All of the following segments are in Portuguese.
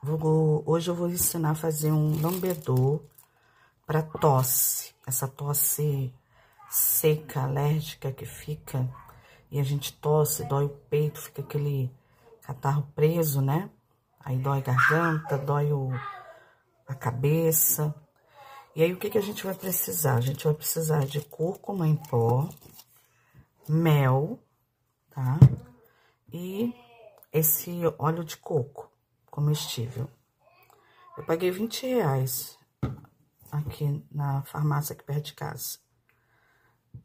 Hoje eu vou ensinar a fazer um lambedor para tosse. Essa tosse seca, alérgica que fica. E a gente tosse, dói o peito, fica aquele catarro preso, né? Aí dói a garganta, dói a cabeça. E aí, o que a gente vai precisar? A gente vai precisar de cúrcuma em pó, mel, tá? E esse óleo de coco comestível. Eu paguei R$20 aqui na farmácia aqui perto de casa.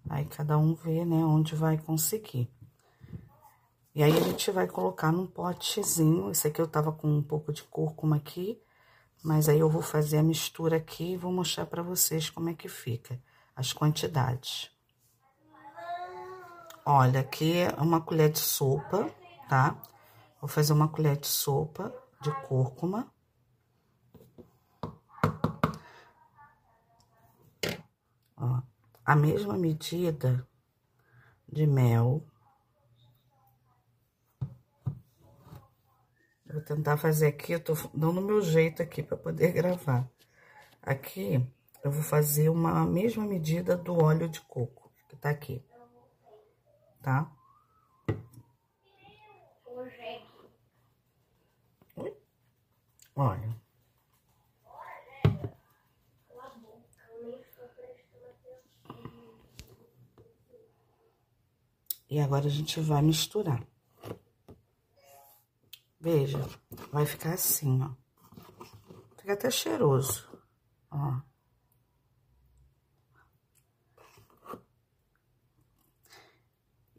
Aí, cada um vê, né, onde vai conseguir. E aí, a gente vai colocar num potezinho. Esse aqui eu tava com um pouco de cúrcuma aqui. Mas aí, eu vou fazer a mistura aqui e vou mostrar pra vocês como é que fica. As quantidades. Olha, aqui é uma colher de sopa, tá? Vou fazer uma colher de sopa de cúrcuma. Ó, a mesma medida de mel. Vou tentar fazer aqui, eu tô dando o meu jeito aqui pra poder gravar. Aqui, eu vou fazer uma mesma medida do óleo de coco, que tá aqui, tá? Olha. E agora a gente vai misturar. Veja, vai ficar assim, ó. Fica até cheiroso, ó.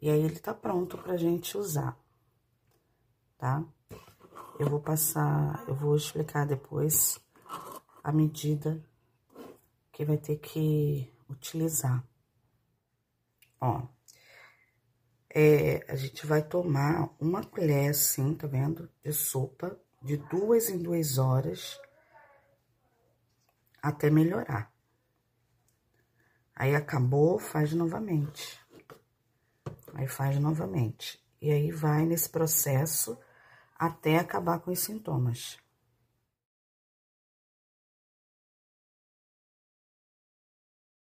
E aí, ele tá pronto pra gente usar, tá? Eu vou explicar depois a medida que vai ter que utilizar. Ó, a gente vai tomar uma colher assim, tá vendo? De sopa, de 2 em 2 horas, até melhorar. Aí, acabou, faz novamente. Aí, faz novamente. E aí, vai nesse processo até acabar com os sintomas.